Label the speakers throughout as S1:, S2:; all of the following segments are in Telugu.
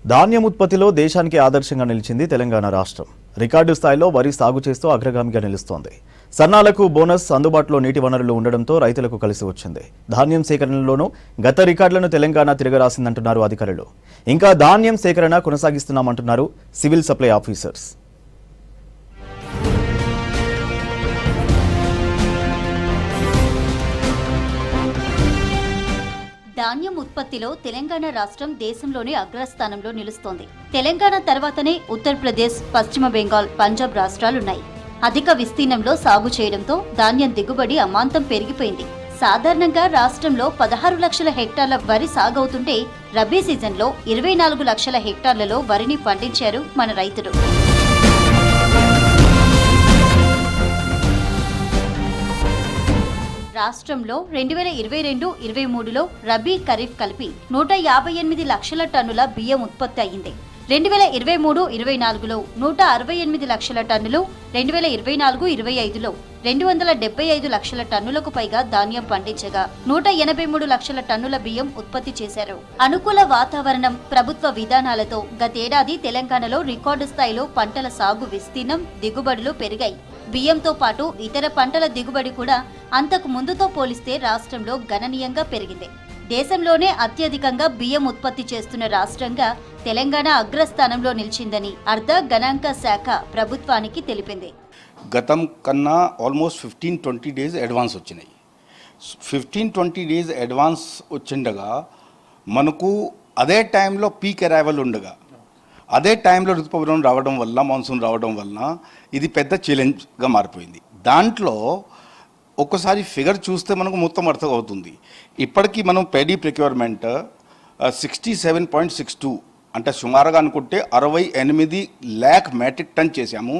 S1: ధాన్యం ఉత్పత్తిలో దేశానికి ఆదర్శంగా నిలిచింది తెలంగాణ రాష్ట్రం. రికార్డు స్థాయిలో వరి సాగు చేస్తూ అగ్రగామిగా నిలుస్తోంది. సన్నాలకు బోనస్, అందుబాటులో నీటి వనరులు ఉండడంతో రైతులకు కలిసి వచ్చింది. ధాన్యం సేకరణలోనూ గత రికార్డులను తెలంగాణ తిరగరాసిందంటున్నారు అధికారులు. ఇంకా ధాన్యం సేకరణ కొనసాగిస్తున్నామంటున్నారు సివిల్ సప్లై ఆఫీసర్స్.
S2: ధాన్యం ఉత్పత్తిలో తెలంగాణ రాష్ట్రం దేశంలోనే అగ్రస్థానంలో నిలుస్తోంది. తెలంగాణ తర్వాతనే ఉత్తరప్రదేశ్, పశ్చిమ బెంగాల్, పంజాబ్ రాష్ట్రాలున్నాయి. అధిక విస్తీర్ణంలో సాగు చేయడంతో ధాన్యం దిగుబడి అమాంతం పెరిగిపోయింది. సాధారణంగా రాష్ట్రంలో 16 లక్షల హెక్టార్ల వరి సాగవుతుంటే రబీ సీజన్లో 24 లక్షల హెక్టార్లలో వరిని పండించారు మన రైతులు. రాష్ట్రంలో 2022-23లో రబీ, ఖరీఫ్ కలిపి 158 లక్షల టన్నుల బియ్యం ఉత్పత్తి అయింది. 2023-24లో 168 లక్షల టన్నులు, 2024-25లో 275 లక్షల టన్నులకు పైగా ధాన్యం పండించగా 183 లక్షల టన్నుల బియ్యం ఉత్పత్తి చేశారు. అనుకూల వాతావరణం, ప్రభుత్వ విధానాలతో గతేడాది తెలంగాణలో రికార్డు స్థాయిలో పంటల సాగు విస్తీర్ణం, దిగుబడులు పెరిగాయి. బియ్యంతో పాటు ఇతర పంటల దిగుబడి కూడా అంతకు ముందుతో పోలిస్తే రాష్ట్రంలో గణనీయంగా పెరిగింది. దేశంలోనే అత్యధికంగా బియ్యం ఉత్పత్తి చేస్తున్న రాష్ట్రంగా తెలంగాణ అగ్రస్థానంలో నిలిచిందని అర్ధ గణాంక శాఖ ప్రభుత్వానికి తెలిపింది.
S3: గతం కన్నా ఆల్మోస్ట్ 15-20 డేస్ అడ్వాన్స్ వచ్చినాయి. 15-20 డేస్ అడ్వాన్స్ వచ్చిండగా మనకు అదే టైంలో పీక్ అరైవల్ ఉండగా, అదే టైంలో ఋతుపవనం రావడం వల్ల, మాన్సూన్ రావడం వల్ల ఇది పెద్ద ఛాలెంజ్గా మారిపోయింది. దాంట్లో ఒక్కసారి ఫిగర్ చూస్తే మనకు మొత్తం అర్థం అవుతుంది. ఇప్పటికీ మనం పేడీ ప్రొక్యూర్మెంట్ 67.62 అంటే సుమారుగా అనుకుంటే 68 lakh మెట్రిక్ టన్ చేశాము.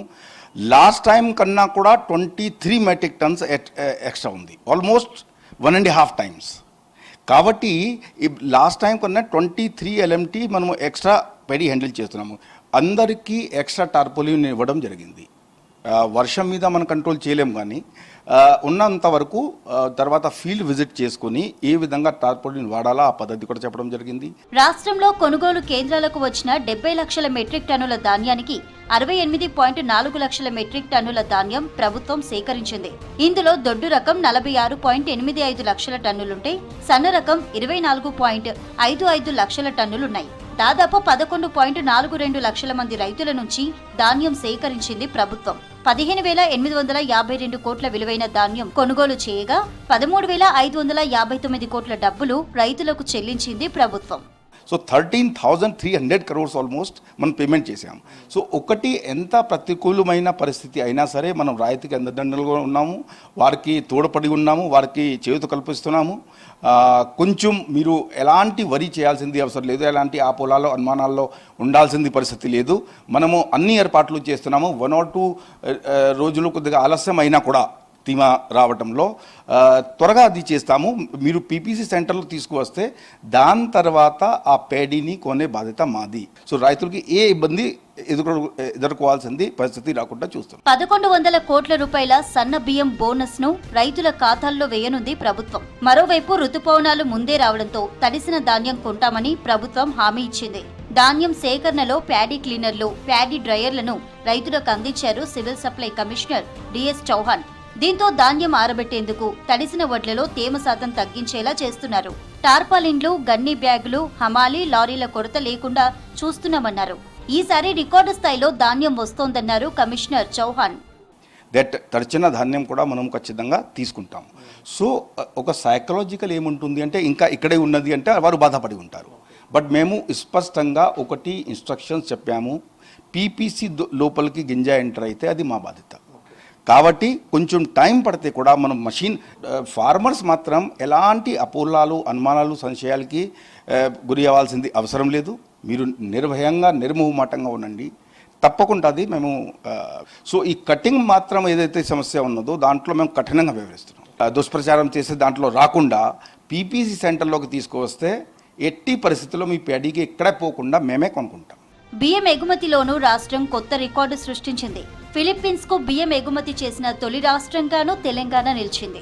S3: లాస్ట్ టైం కన్నా కూడా 23 మెట్రిక్ టన్స్ ఎక్స్ట్రా ఉంది, ఆల్మోస్ట్ 1.5 times. కాబట్టి లాస్ట్ టైం కన్నా 23 LMT మనము ఎక్స్ట్రా పెడి హ్యాండిల్ చేస్తున్నాము. అందరికీ ఎక్స్ట్రా టార్పోలిన్ ఇవ్వడం జరిగింది. వర్షం మీద మనం కంట్రోల్ చేయలేము, కానీ ఉన్నంత వరకు తర్వాత ఫీల్డ్ విజిట్ చేసుకుని ఏ విధంగా టార్పోలిన్ వాడాలా ఆ పద్ధతి కూడా చెప్పడం జరిగింది.
S2: రాష్ట్రంలో కొనుగోలు కేంద్రాలకు వచ్చిన 70 లక్షల మెట్రిక్ టన్నుల ధాన్యానికి 68.4 లక్షల మెట్రిక్ టన్నుల ధాన్యం ప్రభుత్వం సేకరించింది. ఇందులో దొడ్డు రకం 46.85 లక్షల టన్నులుంటే సన్న రకం 24.55 లక్షల టన్నులున్నాయి. దాదాపు 11.42 లక్షల మంది రైతుల నుంచి ధాన్యం సేకరించింది ప్రభుత్వం. 15,852 కోట్ల విలువైన ధాన్యం కొనుగోలు చేయగా 13,559 కోట్ల డబ్బులు రైతులకు చెల్లించింది ప్రభుత్వం.
S3: సో 13,300 crores ఆల్మోస్ట్ మనం పేమెంట్ చేసాం. సో ఒకటి ఎంత ప్రతికూలమైన పరిస్థితి అయినా సరే మనం రైతుకి అండదండలుగా ఉన్నాము, వారికి తోడ్పడి ఉన్నాము, వారికి చేయూత కల్పిస్తున్నాము. కొంచెం మీరు ఎలాంటి వరి చేయాల్సింది అవసరం లేదు, ఎలాంటి ఆ పొలాల్లో అనుమానాల్లో ఉండాల్సింది పరిస్థితి లేదు. మనము అన్ని ఏర్పాట్లు చేస్తున్నాము. 1 or 2 రోజులు కొద్దిగా ఆలస్యం అయినా కూడా ధీమా రావటంలో త్వరగా అది చేస్తాము. మీరు పీపీసీ సెంటర్లో తీసుకువస్తే దాని తర్వాత ఆ పేడీని కొనే బాధ్యత మాది. సో రైతులకి ఏ ఇబ్బంది ఎదుర్కోవాల్సింది పరిస్థితి రాకుండా చూస్తాం.
S2: 1,100 కోట్ల రూపాయల సన్న బియ్యం బోనస్ ను రైతుల ఖాతాల్లో వేయనుంది ప్రభుత్వం. మరోవైపు ఋతుపవనాలు ముందే రావడంతో తడిసిన ధాన్యం కొంటామని ప్రభుత్వం హామీ ఇచ్చింది. ధాన్యం సేకరణలో ప్యాడీ క్లీనర్లు, ప్యాడీ డ్రైయర్లను రైతులకు అందించారు civil supply commissioner D S Chauhan. దీంతో ధాన్యం ఆరబెట్టేందుకు తడిసిన వడ్లలో తేమ శాతం తగ్గించేలా చేస్తున్నారు. టార్పాలిన్లు, గన్నీ బ్యాగులు, హమాలీ లారీల కొరత లేకుండా చూస్తున్నామన్నారు. ఈసారి రికార్డు స్థాయిలో ధాన్యం వస్తోందన్నారు కమిషనర్ చౌహాన్.
S3: తడిచిన ధాన్యం కూడా మనం ఖచ్చితంగా తీసుకుంటాం. సో ఒక సైకలాజికల్ ఏముంటుంది అంటే ఇంకా ఇక్కడే ఉన్నది అంటే వారు బాధపడి ఉంటారు. బట్ మేము స్పష్టంగా ఒకటి ఇన్స్ట్రక్షన్స్ చెప్పాము, పీపీసీ లోపలికి గింజ ఎంటర్ అయితే అది మా బాధ్యత. కాబట్టి కొంచెం టైం పడితే కూడా మనం మషిన్ ఫార్మర్స్ మాత్రం ఎలాంటి అపోహలు, అనుమానాలు, సంశయాలకి గురి అవ్వాల్సింది అవసరం లేదు. మీరు నిర్భయంగా, నిర్మోహమాటంగా ఉండండి, తప్పకుండా అది మేము. సో ఈ కటింగ్ మాత్రం ఏదైతే సమస్య ఉన్నదో దాంట్లో మేము కఠినంగా వ్యవహరిస్తున్నాం. దుష్ప్రచారం చేసే దాంట్లో రాకుండా పీపీసీ సెంటర్లోకి తీసుకువస్తే ఎట్టి పరిస్థితుల్లో మీ పేడీకి ఎక్కడ పోకుండా మేమే కొనుక్కుంటాం.
S2: బియ్యం ఎగుమతిలోనూ రాష్ట్రం కొత్త రికార్డు సృష్టించింది. ఫిలిప్పీన్స్ కు బియ్యం ఎగుమతి చేసిన తొలి రాష్ట్రంగానూ తెలంగాణ నిలిచింది.